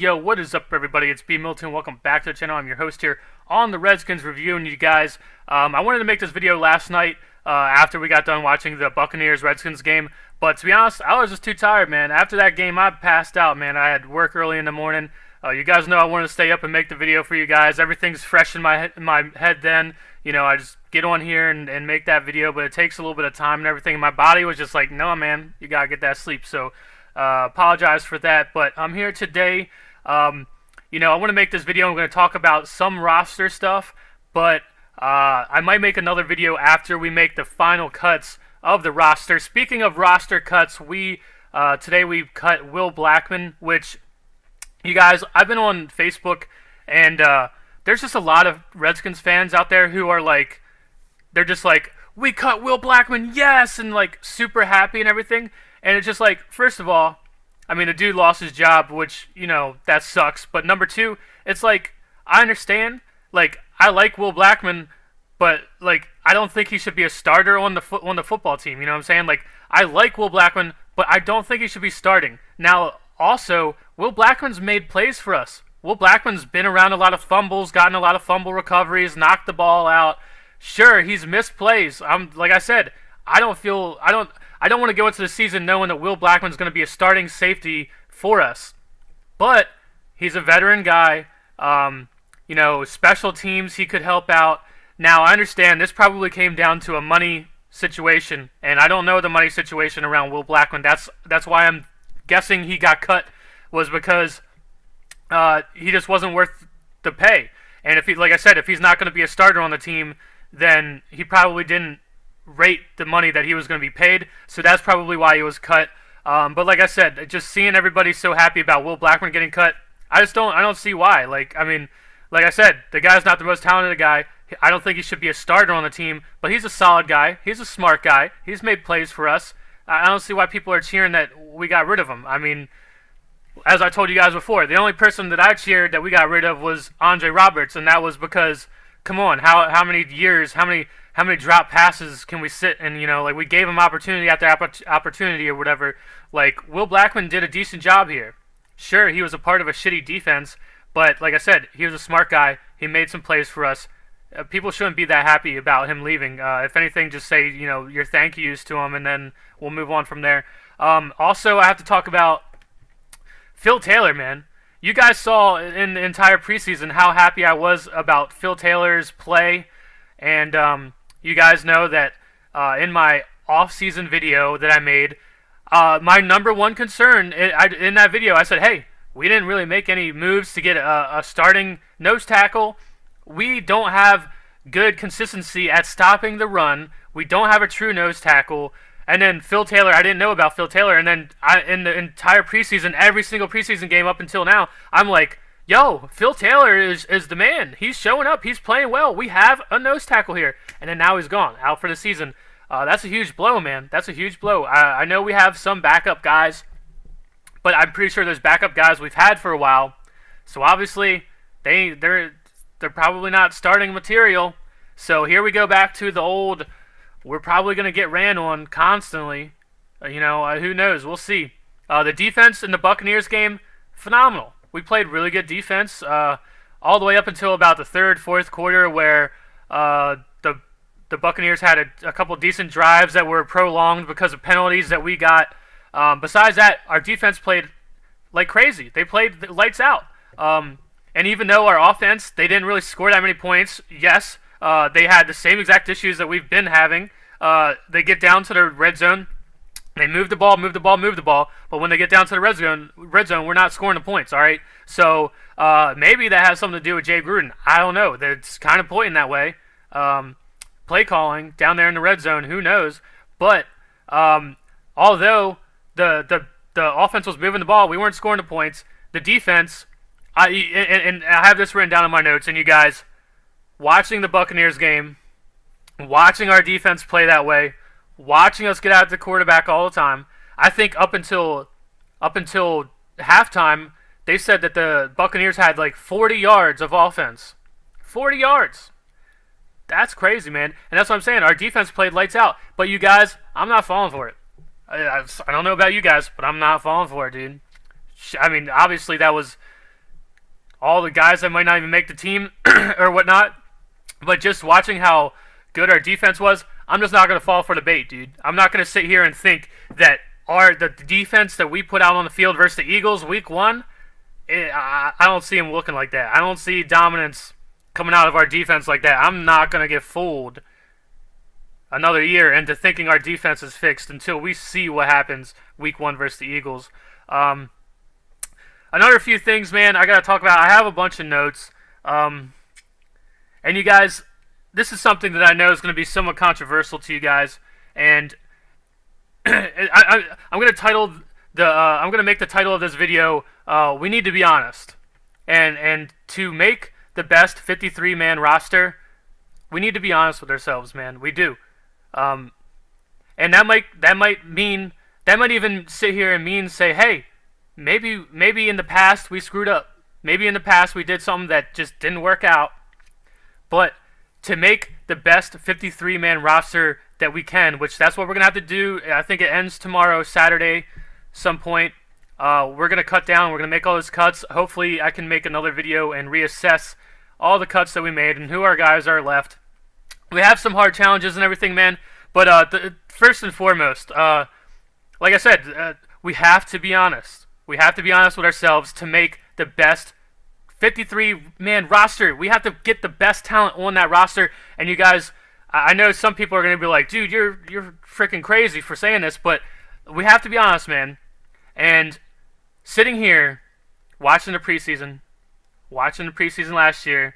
Yo, what is up, everybody? It's B Milton. Welcome back to the channel. I'm your host here on the Redskins reviewing you guys. I wanted to make this video last night after we got done watching the Buccaneers-Redskins game, but to be honest, I was just too tired, man. After that game, I passed out, man. I had work early in the morning. You guys know I wanted to stay up and make the video for you guys. Everything's fresh in my head then. You know, I just get on here and make that video, but it takes a little bit of time and everything. My body was just like, no, man, you gotta get that sleep. So apologize for that, but I'm here today. You know, I want to make this video. I'm going to talk about some roster stuff, but I might make another video after we make the final cuts of the roster. Speaking of roster cuts, today we cut Will Blackmon, which, you guys, I've been on Facebook, and there's just a lot of Redskins fans out there who are like, they're just like, we cut Will Blackmon, yes, and like super happy and everything. And it's just like, first of all, I mean, the dude lost his job, which, you know, that sucks. But number two, it's like, I understand. Like, I like Will Blackmon, but, like, I don't think he should be a starter on the football team. You know what I'm saying? Like, I like Will Blackmon, but I don't think he should be starting. Now, also, Will Blackmon's made plays for us. Will Blackmon's been around a lot of fumbles, gotten a lot of fumble recoveries, knocked the ball out. Sure, he's missed plays. Like I said, I don't want to go into the season knowing that Will Blackmon's going to be a starting safety for us. But he's a veteran guy. You know, special teams, he could help out. Now, I understand this probably came down to a money situation, and I don't know the money situation around Will Blackmon. That's why I'm guessing he got cut, was because he just wasn't worth the pay. And if he, like I said, if he's not going to be a starter on the team, then he probably didn't rate the money that he was going to be paid, so that's probably why he was cut. But like I said, just seeing everybody so happy about Will Blackmon getting cut, I don't see why. Like, I mean, like I said, the guy's not the most talented guy. I don't think he should be a starter on the team, but he's a solid guy. He's a smart guy. He's made plays for us. I don't see why people are cheering that we got rid of him. I mean, as I told you guys before, the only person that I cheered that we got rid of was Andre Roberts, and that was because, come on, how many years, how many drop passes can we sit and, you know, like, we gave him opportunity after opportunity or whatever. Like, Will Blackmon did a decent job here. Sure, he was a part of a shitty defense, but like I said, he was a smart guy. He made some plays for us. People shouldn't be that happy about him leaving. If anything, just say, you know, your thank yous to him, and then we'll move on from there. Also, I have to talk about Phil Taylor, man. You guys saw in the entire preseason how happy I was about Phil Taylor's play, and you guys know that in my off-season video that I made, my number one concern in that video, I said, hey, we didn't really make any moves to get a starting nose tackle. We don't have good consistency at stopping the run. We don't have a true nose tackle. And then Phil Taylor, I didn't know about Phil Taylor. And then in the entire preseason, every single preseason game up until now, I'm like, yo, Phil Taylor is the man. He's showing up. He's playing well. We have a nose tackle here. And then now he's gone, out for the season. That's a huge blow, man. That's a huge blow. I know we have some backup guys, but I'm pretty sure there's backup guys we've had for a while. So obviously, they're probably not starting material. So here we go back to the old, we're probably going to get ran on constantly. You know, who knows? We'll see. The defense in the Buccaneers game, phenomenal. We played really good defense all the way up until about the third, fourth quarter, where the Buccaneers had a couple decent drives that were prolonged because of penalties that we got. Besides that, our defense played like crazy. They played lights out. And even though our offense, they didn't really score that many points, yes, they had the same exact issues that we've been having. They get down to the red zone. They move the ball, but when they get down to the red zone, we're not scoring the points, all right? So maybe that has something to do with Jay Gruden. I don't know. It's kind of pointing that way. Play calling down there in the red zone, who knows? But although the offense was moving the ball, we weren't scoring the points. The defense, and I have this written down in my notes, and you guys, watching the Buccaneers game, watching our defense play that way, watching us get out the quarterback all the time, I think up until halftime, they said that the Buccaneers had like 40 yards of offense. 40 yards. That's crazy, man. And that's what I'm saying. Our defense played lights out. But you guys, I'm not falling for it. I don't know about you guys, but I'm not falling for it, dude. I mean, obviously that was all the guys that might not even make the team or whatnot. But just watching how good our defense was, I'm just not going to fall for the bait, dude. I'm not going to sit here and think that the defense that we put out on the field versus the Eagles week 1, I don't see them looking like that. I don't see dominance coming out of our defense like that. I'm not going to get fooled another year into thinking our defense is fixed until we see what happens week 1 versus the Eagles. Another few things, man, I got to talk about. I have a bunch of notes. And you guys, this is something that I know is going to be somewhat controversial to you guys. And I'm going to title I'm going to make the title of this video, "We Need to Be Honest." And to make the best 53-man roster, we need to be honest with ourselves, man. We do. And that might even sit here and say, hey, maybe in the past we screwed up. Maybe in the past we did something that just didn't work out. But to make the best 53-man roster that we can, which that's what we're going to have to do. I think it ends tomorrow, Saturday, some point. We're going to cut down. We're going to make all those cuts. Hopefully I can make another video and reassess all the cuts that we made and who our guys are left. We have some hard challenges and everything, man. But first and foremost, like I said, we have to be honest. We have to be honest with ourselves to make the best 53-man roster. We have to get the best talent on that roster. And you guys, I know some people are going to be like, dude, you're freaking crazy for saying this, but we have to be honest, man. And sitting here, watching the preseason last year,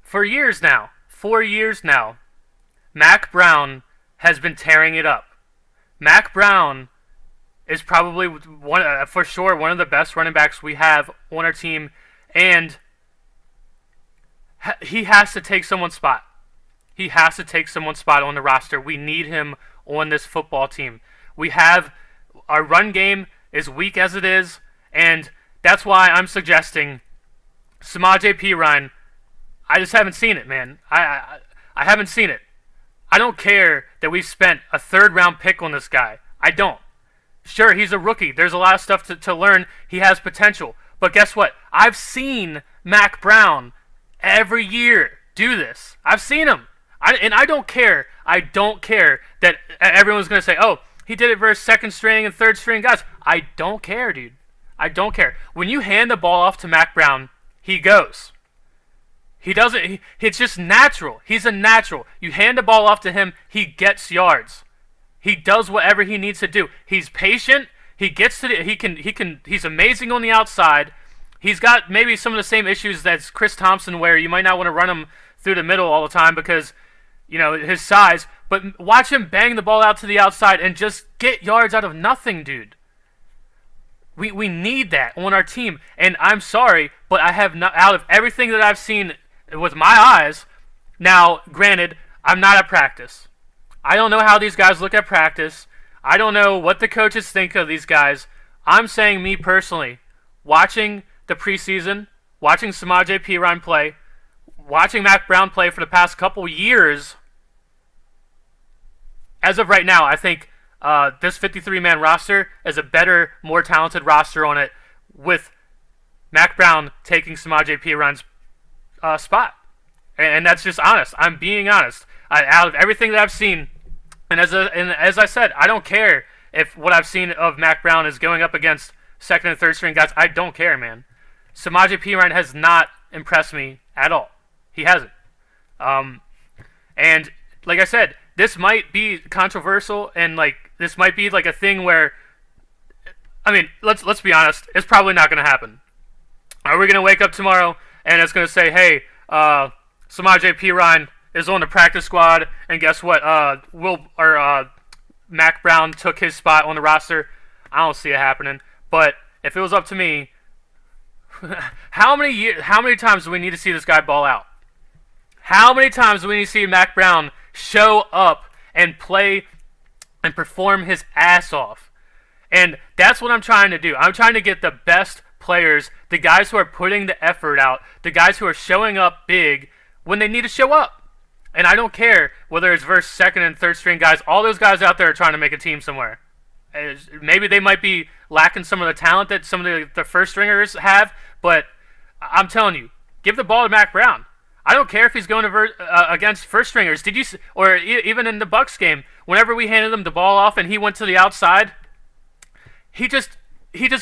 for years now, 4 years now, Mac Brown has been tearing it up. Mac Brown is probably for sure one of the best running backs we have on our team, and he has to take someone's spot. He has to take someone's spot on the roster. We need him on this football team. We have our run game is weak as it is, and that's why I'm suggesting Samaje Perine. I just haven't seen it, man. I haven't seen it. I don't care that we spent a 3rd-round pick on this guy. I don't. Sure, he's a rookie. There's a lot of stuff to learn. He has potential. But guess what? I've seen Mac Brown every year do this. I've seen him. And I don't care. I don't care that everyone's going to say, oh, he did it versus 2nd string and 3rd string guys. I don't care, dude. I don't care. When you hand the ball off to Mac Brown, he goes. He doesn't. It's just natural. He's a natural. You hand the ball off to him, he gets yards. He does whatever he needs to do. He's patient. He gets to the. He's amazing on the outside. He's got maybe some of the same issues as Chris Thompson, where you might not want to run him through the middle all the time because, you know, his size. But watch him bang the ball out to the outside and just get yards out of nothing, dude. We need that on our team. And I'm sorry, but I have not, out of everything that I've seen with my eyes. Now, granted, I'm not at practice. I don't know how these guys look at practice. I don't know what the coaches think of these guys. I'm saying, me personally, watching the preseason, watching Samaje Perine play, watching Mac Brown play for the past couple years, as of right now, I think this 53-man roster is a better, more talented roster on it, with Mac Brown taking Samaje Perine's spot. And that's just honest. I'm being honest. Out of everything that I've seen, and as I said, I don't care if what I've seen of Mac Brown is going up against 2nd and 3rd string guys. I don't care, man. Samaje Perine has not impressed me at all. He hasn't. And like I said, this might be controversial, and this might be a thing where, I mean, let's be honest, it's probably not going to happen. Are we going to wake up tomorrow and it's going to say, hey, Samaje Perine is on the practice squad, and guess what? Mac Brown took his spot on the roster? I don't see it happening. But if it was up to me, how many times do we need to see this guy ball out? How many times do we need to see Mac Brown show up and play and perform his ass off? And that's what I'm trying to do. I'm trying to get the best players, the guys who are putting the effort out, the guys who are showing up big when they need to show up. And I don't care whether it's versus 2nd and 3rd string guys. All those guys out there are trying to make a team somewhere. Maybe they might be lacking some of the talent that some of the 1st stringers have, but I'm telling you, give the ball to Mac Brown. I don't care if he's going against first stringers. Did you or even in the Bucks game, whenever we handed him the ball off and he went to the outside, he just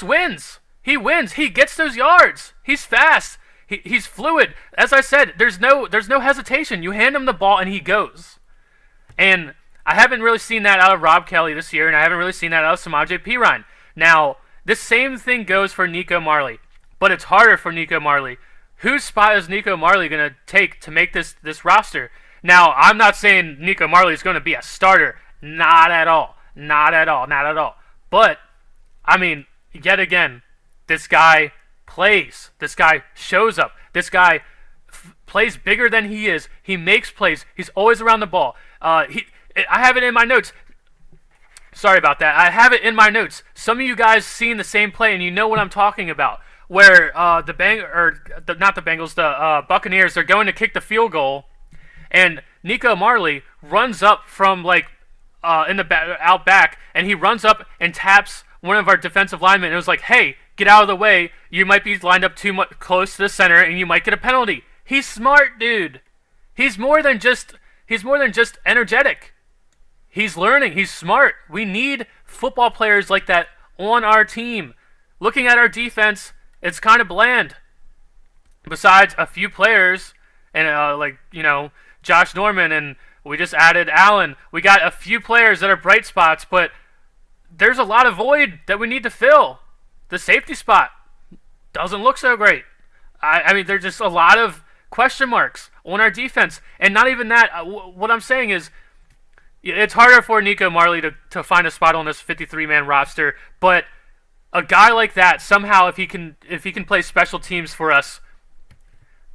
wins. He wins. He gets those yards. He's fast. He's fluid. As I said, there's no hesitation. You hand him the ball and he goes. And I haven't really seen that out of Rob Kelly this year, and I haven't really seen that out of Samaje Perine. Now, this same thing goes for Nico Marley, but it's harder for Nico Marley. Whose spot is Nico Marley going to take to make this roster? Now, I'm not saying Nico Marley is going to be a starter. Not at all. Not at all. Not at all. But, I mean, yet again, this guy plays. This guy shows up. This guy plays bigger than he is. He makes plays. He's always around the ball. I have it in my notes. Sorry about that. I have it in my notes. Some of you guys seen the same play, and you know what I'm talking about. Where the Buccaneers are going to kick the field goal, and Nico Marley runs up from in the out back, and he runs up and taps one of our defensive linemen. And it was like, hey, get out of the way. You might be lined up too much close to the center, and you might get a penalty. He's smart, dude. He's more than just energetic. He's learning. He's smart. We need football players like that on our team. Looking at our defense, it's kind of bland. Besides a few players, and Josh Norman, and we just added Allen. We got a few players that are bright spots, but there's a lot of void that we need to fill. The safety spot doesn't look so great. I mean, there's just a lot of question marks on our defense. And not even that. What I'm saying is, it's harder for Nico Marley to find a spot on this 53-man roster, but a guy like that, somehow, if he can play special teams for us,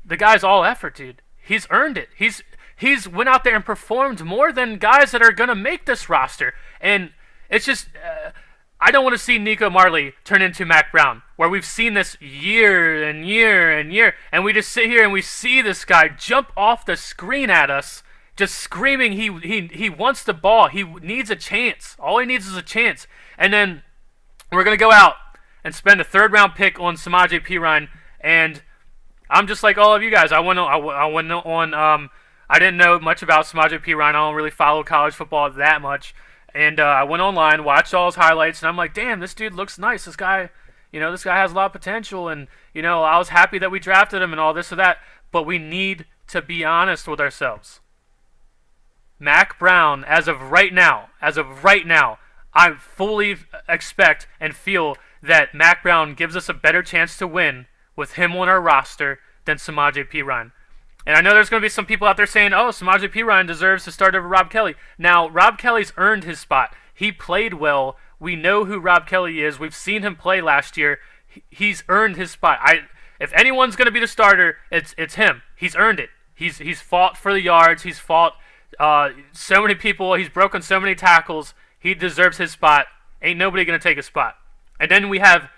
the guy's all effort, dude. He's earned it. He's went out there and performed more than guys that are gonna make this roster. And it's just, I don't want to see Nico Marley turn into Mac Brown, where we've seen this year and year and year, and we just sit here and we see this guy jump off the screen at us, just screaming he wants the ball. He needs a chance. All he needs is a chance. And then we're going to go out and spend a third-round pick on Samaje Perine, and I'm just like all of you guys. I didn't know much about Samaje Perine. I don't really follow college football that much. And I went online, watched all his highlights, and I'm like, damn, this dude looks nice. This guy has a lot of potential, and, I was happy that we drafted him and all this or that. But we need to be honest with ourselves. Mac Brown, as of right now, I fully expect and feel that Mac Brown gives us a better chance to win with him on our roster than Samaje Perine. And I know there's going to be some people out there saying, oh, Samaje Perine deserves to start over Rob Kelly. Now, Rob Kelly's earned his spot. He played well. We know who Rob Kelly is. We've seen him play last year. He's earned his spot. If anyone's going to be the starter, it's him. He's earned it. He's fought for the yards. He's fought so many people. He's broken so many tackles. He deserves his spot. Ain't nobody going to take his spot. And then we have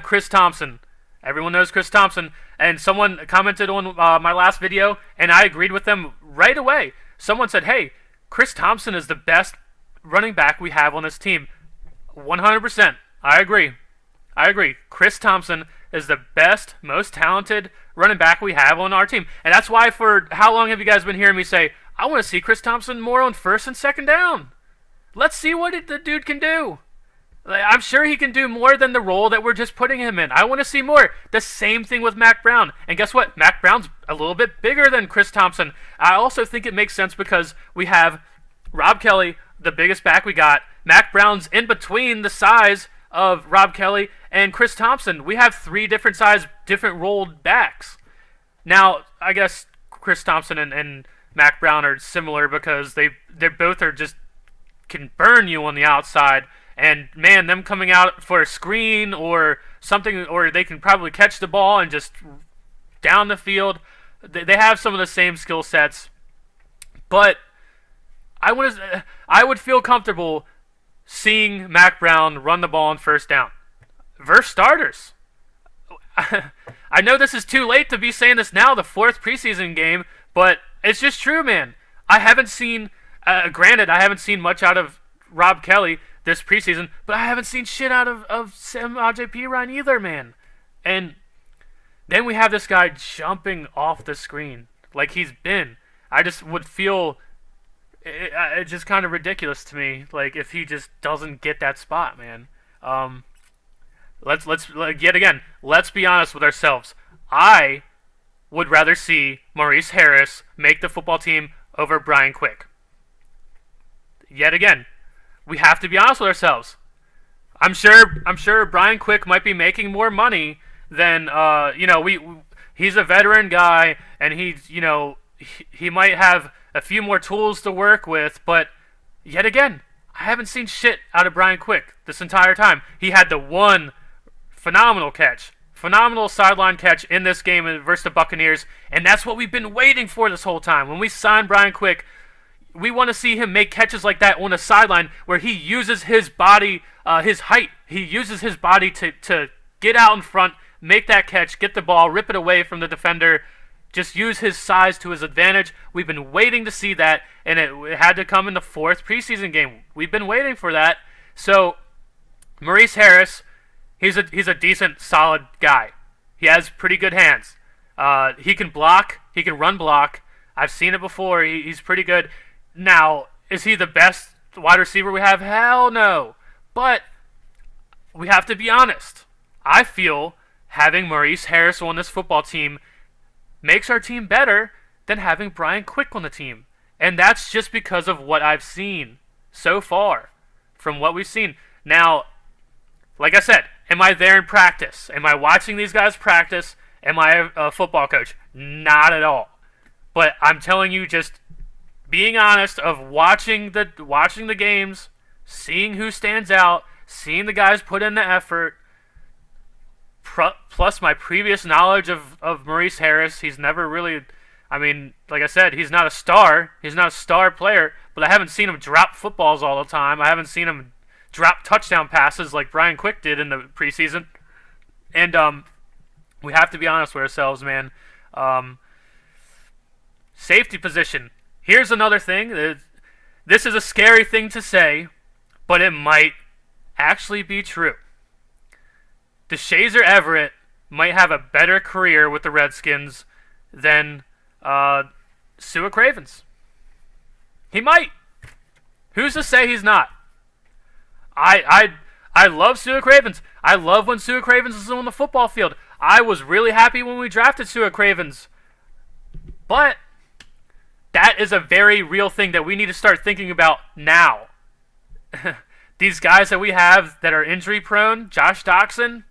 Chris Thompson. Everyone knows Chris Thompson. And someone commented on my last video, and I agreed with them right away. Someone said, hey, Chris Thompson is the best running back we have on this team. 100%. I agree. Chris Thompson is the best, most talented running back we have on our team. And that's why, for how long have you guys been hearing me say, I want to see Chris Thompson more on first and second down. Let's see what the dude can do. I'm sure he can do more than the role that we're just putting him in. I want to see more. The same thing with Mac Brown. And guess what? Mac Brown's a little bit bigger than Chris Thompson. I also think it makes sense because we have Rob Kelly, the biggest back we got. Mac Brown's in between the size of Rob Kelly and Chris Thompson. We have three different size, different rolled backs. Now, I guess Chris Thompson and Mac Brown are similar because they both are just can burn you on the outside. And, man, them coming out for a screen or something, or they can probably catch the ball and just down the field. They have some of the same skill sets. But I would feel comfortable seeing Mac Brown run the ball on first down versus starters. I know this is too late to be saying this now, the fourth preseason game, but it's just true, man. I haven't seen, granted, I haven't seen much out of Rob Kelly this preseason, but I haven't seen shit out of Samaje Perine either, man. And Then we have this guy jumping off the screen like he's been. I just would feel it's just kind of ridiculous to me. Like if he just doesn't get that spot, man. Let's yet again. Let's be honest with ourselves. I would rather see Maurice Harris make the football team over Brian Quick. Yet again, we have to be honest with ourselves. I'm sure Brian Quick might be making more money than he's a veteran guy, and he might have a few more tools to work with, but yet again, I haven't seen shit out of Brian Quick this entire time. He had the one phenomenal sideline catch in this game versus the Buccaneers, and that's what we've been waiting for this whole time. When we signed Brian Quick, we want to see him make catches like that on the sideline where he uses his body, his height. He uses his body to get out in front, make that catch, get the ball, rip it away from the defender, just use his size to his advantage. We've been waiting to see that, and it had to come in the 4th preseason game. We've been waiting for that. So, Maurice Harris, he's a decent, solid guy. He has pretty good hands. He can block. He can run block. I've seen it before. He's pretty good. Now, is he the best wide receiver we have? Hell no. But we have to be honest. I feel having Maurice Harris on this football team makes our team better than having Brian Quick on the team. And that's just because of what I've seen so far from what we've seen. Now, like I said, am I there in practice? Am I watching these guys practice? Am I a football coach? Not at all. But I'm telling you, just being honest, of watching the games, seeing who stands out, seeing the guys put in the effort, plus my previous knowledge of Maurice Harris. He's never really, like I said, he's not a star. He's not a star player, but I haven't seen him drop footballs all the time. I haven't seen him drop touchdown passes like Brian Quick did in the preseason. And we have to be honest with ourselves, man. Safety position. Here's another thing. This is a scary thing to say, but it might actually be true. DeShazer Everett might have a better career with the Redskins than Sua Cravens. He might. Who's to say he's not? I love Sua Cravens. I love when Sua Cravens is on the football field. I was really happy when we drafted Sua Cravens. But that is a very real thing that we need to start thinking about now. These guys that we have that are injury prone, Josh Doxson,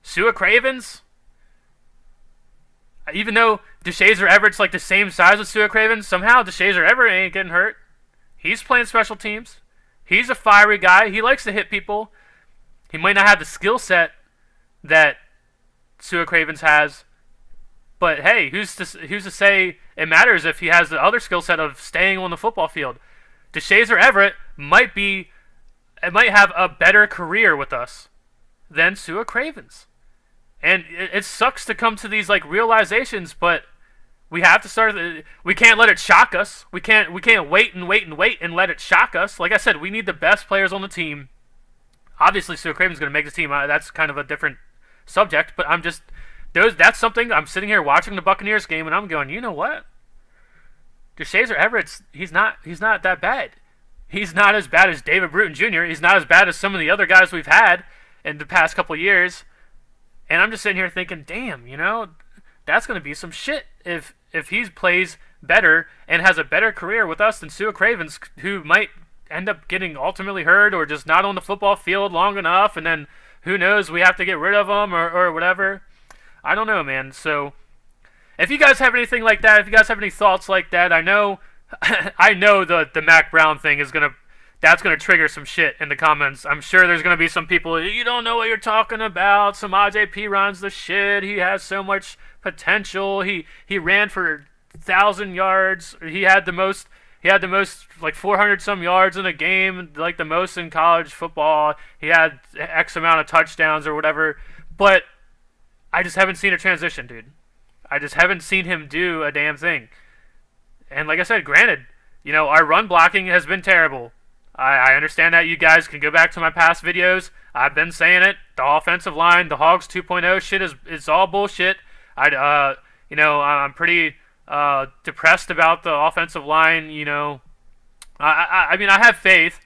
Sua Cravens, even though DeShazer Everett's like the same size as Sua Cravens, somehow DeShazer Everett ain't getting hurt. He's playing special teams. He's a fiery guy. He likes to hit people. He might not have the skill set that Sua Cravens has, but hey, who's to say it matters if he has the other skill set of staying on the football field? DeShazer Everett might have a better career with us than Sua Cravens. And it sucks to come to these like realizations, but we have to start. We can't let it shock us. We can't wait and let it shock us. Like I said, we need the best players on the team. Obviously, Sua Craven's going to make the team. That's kind of a different subject, but that's something. I'm sitting here watching the Buccaneers game, and I'm going, you know what? DeShazer Everett, he's not that bad. He's not as bad as David Bruton Jr. He's not as bad as some of the other guys we've had in the past couple of years. And I'm just sitting here thinking, damn, that's going to be some shit if he plays better and has a better career with us than Sua Cravens, who might end up getting ultimately hurt or just not on the football field long enough, and then who knows, we have to get rid of him or whatever. I don't know, man. So if you guys have anything like that, if you guys have any thoughts like that, I know the Mac Brown thing is that's gonna trigger some shit in the comments. I'm sure there's gonna be some people, you don't know what you're talking about. Samaje Perine the shit. He has so much potential. He ran for 1,000 yards. He had the most like 400 some yards in a game, like the most in college football. He had X amount of touchdowns or whatever. But I just haven't seen a transition, dude. I just haven't seen him do a damn thing. And like I said, granted, our run blocking has been terrible. I understand that. You guys can go back to my past videos. I've been saying it. The offensive line, the Hogs 2.0 shit is all bullshit. I'm pretty depressed about the offensive line. I mean, I have faith.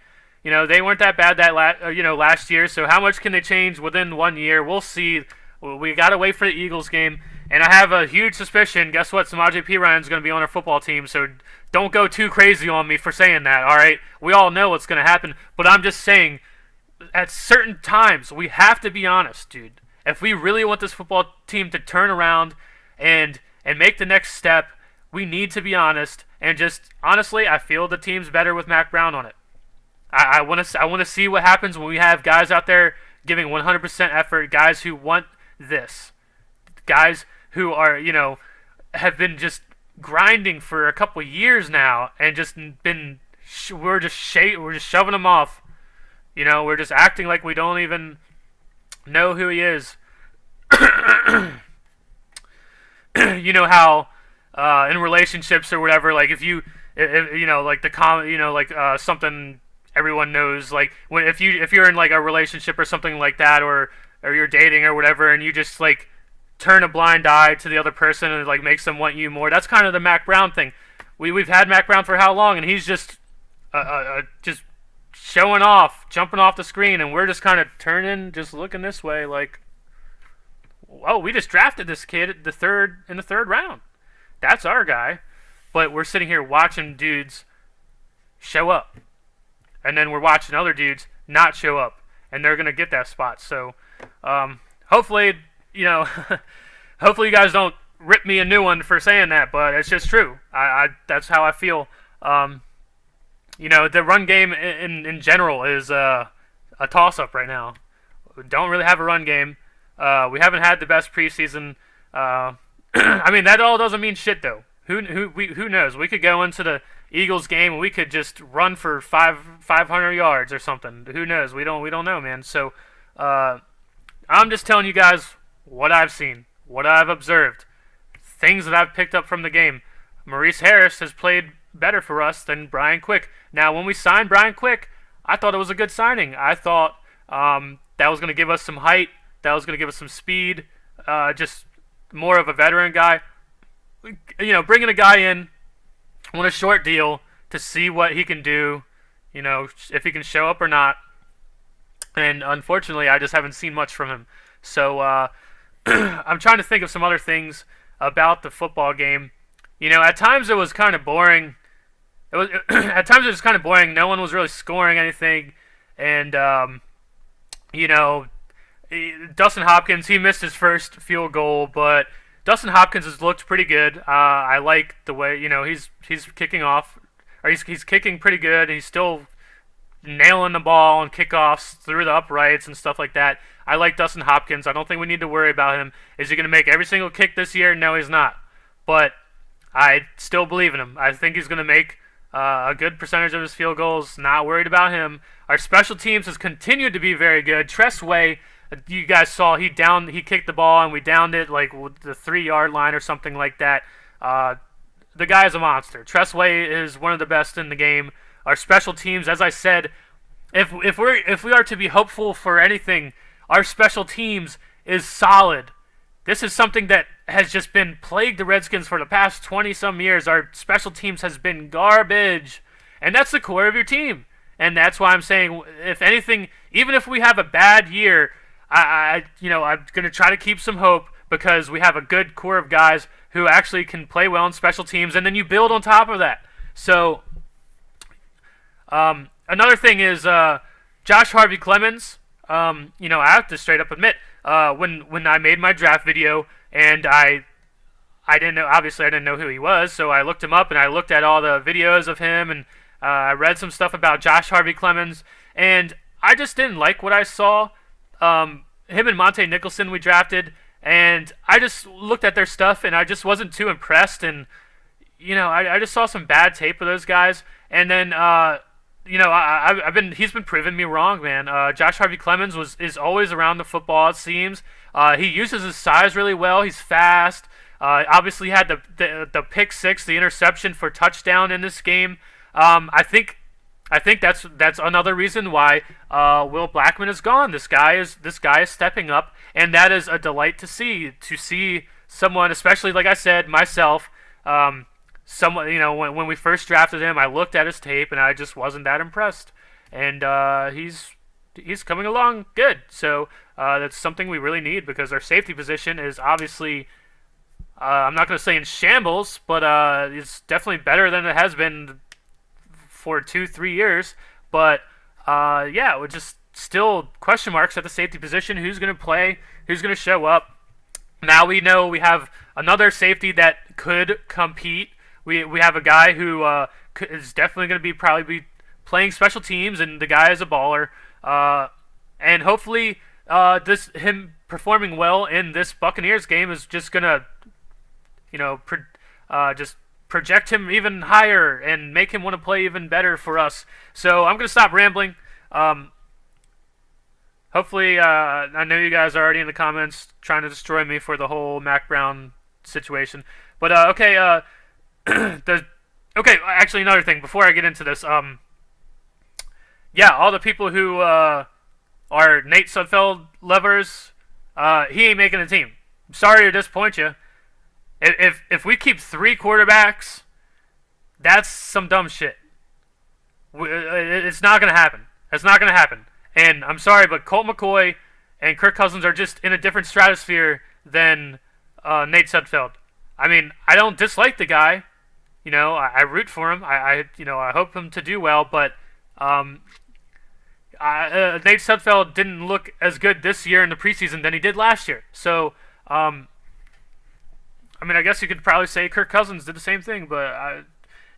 They weren't that bad last year. So how much can they change within 1 year? We'll see. We gotta wait for the Eagles game, and I have a huge suspicion. Guess what? Samaje Perine's going to be on our football team. So don't go too crazy on me for saying that. All right, we all know what's going to happen, but I'm just saying, at certain times we have to be honest, dude. If we really want this football team to turn around and make the next step, we need to be honest. And just honestly, I feel the team's better with Mac Brown on it. I want to see what happens when we have guys out there giving 100% effort, guys who want this, guys who are have been just grinding for a couple years now and just been we're just shoving them off. We're just acting like we don't even know who he is. You know how in relationships or whatever, like if like the common, something everyone knows, like if you're in like a relationship or something like that, or you're dating or whatever, and you just like turn a blind eye to the other person and like makes them want you more. That's kind of the Mac Brown thing. We've had Mac Brown for how long, and he's just showing off, jumping off the screen, and we're just kind of turning, just looking this way, like, oh, we just drafted this kid in the third round. That's our guy, but we're sitting here watching dudes show up, and then we're watching other dudes not show up, and they're gonna get that spot. So, hopefully, hopefully you guys don't rip me a new one for saying that, but it's just true. That's how I feel. The run game in general is a toss-up right now. We don't really have a run game. We haven't had the best preseason. I mean, that all doesn't mean shit, though. Who knows? We could go into the Eagles game and we could just run for 500 yards or something. Who knows? We don't know, man. So I'm just telling you guys what I've seen, what I've observed, things that I've picked up from the game. Maurice Harris has played better for us than Brian Quick. Now, when we signed Brian Quick, I thought it was a good signing. I thought that was going to give us some height, that was going to give us some speed, just more of a veteran guy. Bringing a guy in on a short deal to see what he can do, if he can show up or not. And unfortunately, I just haven't seen much from him. So I'm trying to think of some other things about the football game. At times it was kind of boring. At times it was kind of boring. No one was really scoring anything, and Dustin Hopkins, he missed his first field goal, but Dustin Hopkins has looked pretty good. I like the way he's kicking off, or he's kicking pretty good. He's still nailing the ball on kickoffs through the uprights and stuff like that. I like Dustin Hopkins. I don't think we need to worry about him. Is he going to make every single kick this year? No, he's not. But I still believe in him. I think he's going to make a good percentage of his field goals. Not worried about him. Our special teams has continued to be very good. Tress Way, you guys saw, he kicked the ball and we downed it like with the 3-yard line or something like that. The guy is a monster. Tress Way is one of the best in the game. Our special teams, as I said, if we are to be hopeful for anything, our special teams is solid. This is something that has just been plagued the Redskins for the past 20-some years. Our special teams has been garbage, and that's the core of your team. And that's why I'm saying, if anything, even if we have a bad year, I'm going to try to keep some hope, because we have a good core of guys who actually can play well in special teams, and then you build on top of that. So another thing is Josh Harvey Clemens. I have to straight up admit, when I made my draft video, and I didn't know, obviously I didn't know who he was, so I looked him up and I looked at all the videos of him, and I read some stuff about Josh Harvey Clemens, and I just didn't like what I saw. Him and Monte Nicholson we drafted, and I just looked at their stuff and I just wasn't too impressed, and I just saw some bad tape of those guys, and then he's been proving me wrong, man. Josh Harvey Clemens is always around the football, it seems. He uses his size really well. He's fast. Obviously had the pick six, the interception for touchdown in this game. I think I think that's another reason why Will Blackman is gone. This guy is stepping up, and that is a delight to see. To see someone, especially like I said myself, someone when we first drafted him, I looked at his tape and I just wasn't that impressed. And he's coming along good. So that's something we really need because our safety position is obviously. I'm not going to say in shambles, but it's definitely better than it has been for 2-3 years. But yeah, we're just still question marks at the safety position. Who's going to play? Who's going to show up? Now we know we have another safety that could compete. We have a guy who is definitely going to probably be playing special teams, and the guy is a baller. And hopefully, him performing well in this Buccaneers game is just going to just project him even higher and make him want to play even better for us. So I'm going to stop rambling. Hopefully, I know you guys are already in the comments trying to destroy me for the whole Mac Brown situation. But, okay, actually another thing, before I get into this, yeah, all the people who are Nate Sudfeld lovers, he ain't making the team. I'm sorry to disappoint you. If we keep 3 quarterbacks, that's some dumb shit. It's not going to happen. It's not going to happen. And I'm sorry, but Colt McCoy and Kirk Cousins are just in a different stratosphere than Nate Sudfeld. I mean, I don't dislike the guy. I root for him. I hope him to do well. But Nate Sudfeld didn't look as good this year in the preseason than he did last year. So, I mean, I guess you could probably say Kirk Cousins did the same thing, but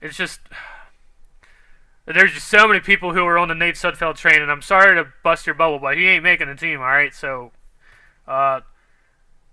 it's just there's just so many people who are on the Nate Sudfeld train, and I'm sorry to bust your bubble, but he ain't making the team, all right? So,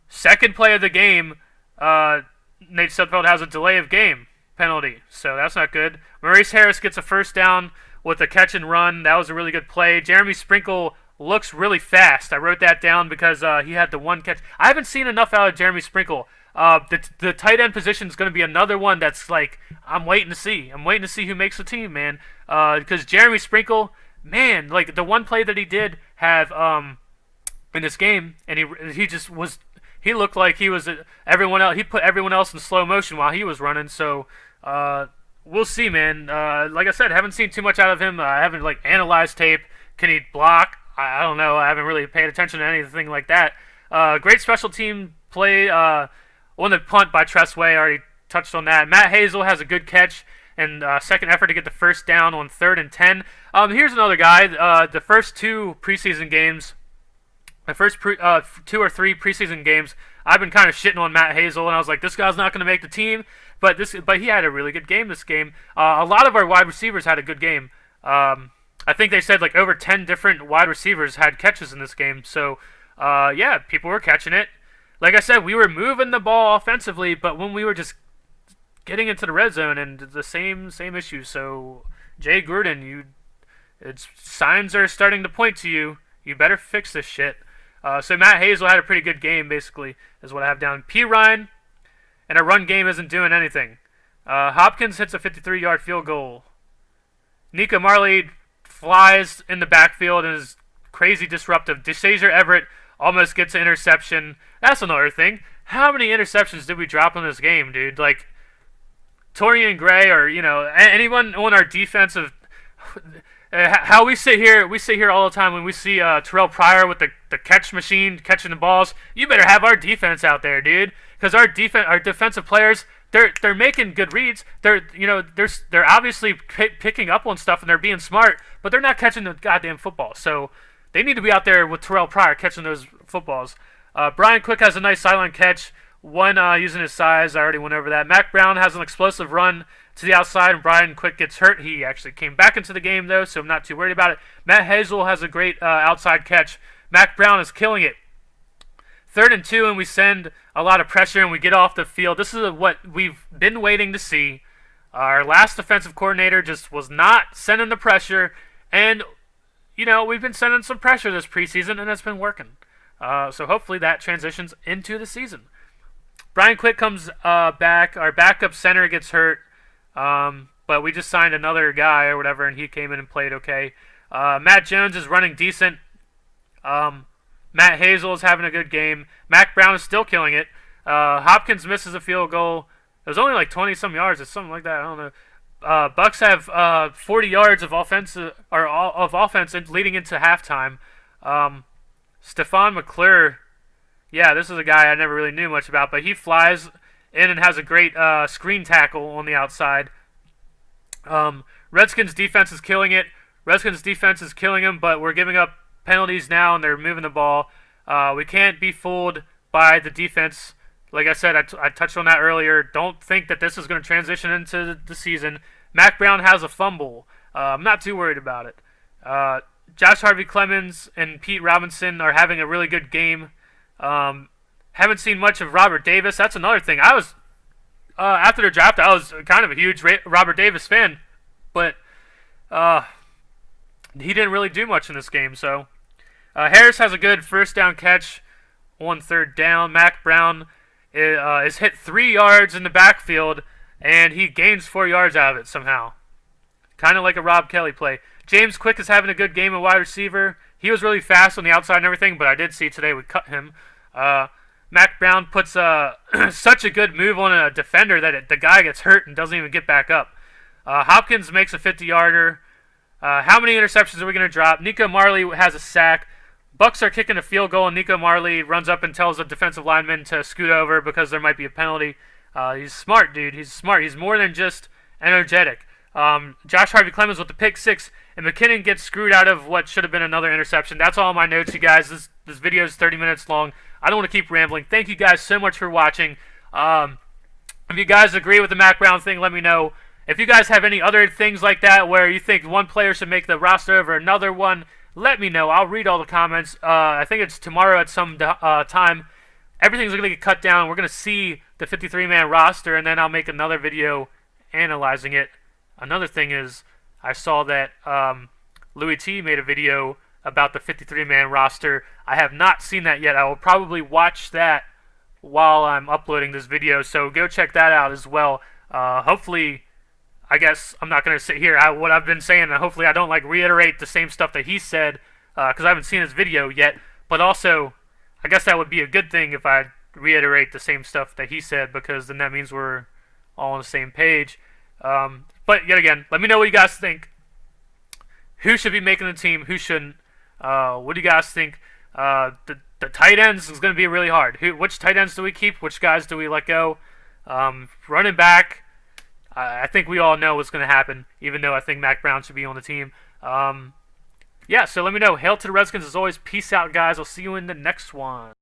second play of the game, Nate Sudfeld has a delay of game penalty, so that's not good. Maurice Harris gets a first down with a catch and run. That was a really good play. Jeremy Sprinkle looks really fast. I wrote that down because he had the one catch. I haven't seen enough out of Jeremy Sprinkle. The tight end position is going to be another one that's like I'm waiting to see. I'm waiting to see who makes the team, man. Because Jeremy Sprinkle, man, like the one play that he did have in this game, and he just was. He looked like he was everyone else. He put everyone else in slow motion while he was running. So we'll see, man. Like I said, haven't seen too much out of him. I haven't like analyzed tape. Can he block? I don't know. I haven't really paid attention to anything like that. Great special team play. Won the punt by Tressway. I already touched on that. Matt Hazel has a good catch and second effort to get the first down on 3rd and 10. Here's another guy. The first 2 preseason games, the first 2 or 3 preseason games, I've been kind of shitting on Matt Hazel, and I was like, this guy's not going to make the team. But he had a really good game this game. A lot of our wide receivers had a good game. I think they said like over 10 different wide receivers had catches in this game. So, yeah, people were catching it. Like I said, we were moving the ball offensively, but when we were just getting into the red zone, and the same issue. So, Jay Gruden, signs are starting to point to you. You better fix this shit. So Matt Hazel had a pretty good game, basically, is what I have down. P. Ryan, and our run game isn't doing anything. Hopkins hits a 53-yard field goal. Nika Marley flies in the backfield and is crazy disruptive. DeShazier Everett almost gets an interception. That's another thing. How many interceptions did we drop in this game, dude? Like, Torian Gray or, anyone on our defensive... how we sit here all the time when we see Terrell Pryor with the catch machine catching the balls. You better have our defense out there, dude, because our defensive players, they're making good reads. They're obviously picking up on stuff and they're being smart, but they're not catching the goddamn football. So they need to be out there with Terrell Pryor catching those footballs. Brian Quick has a nice sideline catch, one using his size. I already went over that. Mac Brown has an explosive run to the outside, and Brian Quick gets hurt. He actually came back into the game, though, so I'm not too worried about it. Matt Hazel has a great outside catch. Mac Brown is killing it. 3rd and 2, and we send a lot of pressure, and we get off the field. This is what we've been waiting to see. Our last defensive coordinator just was not sending the pressure, and, we've been sending some pressure this preseason, and it's been working. So hopefully that transitions into the season. Brian Quick comes back. Our backup center gets hurt. But but we just signed another guy or whatever, and he came in and played okay. Matt Jones is running decent. Matt Hazel is having a good game. Mac Brown is still killing it. Hopkins misses a field goal. It was only like 20-some yards or something like that. I don't know. Bucks have 40 yards of offense leading into halftime. Stephon McClure, yeah, this is a guy I never really knew much about, but he flies in and has a great screen tackle on the outside. Redskins defense is killing it. Redskins defense is killing them, but we're giving up penalties now, and they're moving the ball. We can't be fooled by the defense. Like I said, I touched on that earlier. Don't think that this is going to transition into the season. Mac Brown has a fumble. I'm not too worried about it. Josh Harvey-Clemens and Pete Robinson are having a really good game. Haven't seen much of Robert Davis. That's another thing. I was after the draft, I was kind of a huge Robert Davis fan, but he didn't really do much in this game. So Harris has a good first down catch on third down. Mac Brown is hit 3 yards in the backfield, and he gains 4 yards out of it somehow. Kind of like a Rob Kelly play. James Quick is having a good game at wide receiver. He was really fast on the outside and everything, but I did see today we cut him. Mac Brown puts such a good move on a defender that the guy gets hurt and doesn't even get back up. Hopkins makes a 50-yarder. How many interceptions are we going to drop? Nico Marley has a sack. Bucks are kicking a field goal, and Nico Marley runs up and tells a defensive lineman to scoot over because there might be a penalty. He's smart, dude. He's smart. He's more than just energetic. Josh Harvey-Clemens with the pick six, and McKinnon gets screwed out of what should have been another interception. That's all my notes, you guys. This video is 30 minutes long. I don't want to keep rambling. Thank you guys so much for watching. If you guys agree with the Mac Brown thing, let me know. If you guys have any other things like that where you think one player should make the roster over another one, let me know. I'll read all the comments. I think it's tomorrow at some time. Everything's going to get cut down. We're going to see the 53-man roster, and then I'll make another video analyzing it. Another thing is, I saw that Louis T made a video about the 53-man roster. I have not seen that yet. I will probably watch that while I'm uploading this video, so go check that out as well. Hopefully, I guess I'm not going to sit here what I've been saying, and hopefully I don't reiterate the same stuff that he said because I haven't seen his video yet. But also, I guess that would be a good thing if I reiterate the same stuff that he said, because then that means we're all on the same page. But yet again, let me know what you guys think. Who should be making the team? Who shouldn't? What do you guys think? The tight ends is going to be really hard. Which tight ends do we keep? Which guys do we let go? Running back, I think we all know what's going to happen, even though I think Mac Brown should be on the team. Yeah, so let me know. Hail to the Redskins as always. Peace out, guys. I'll see you in the next one.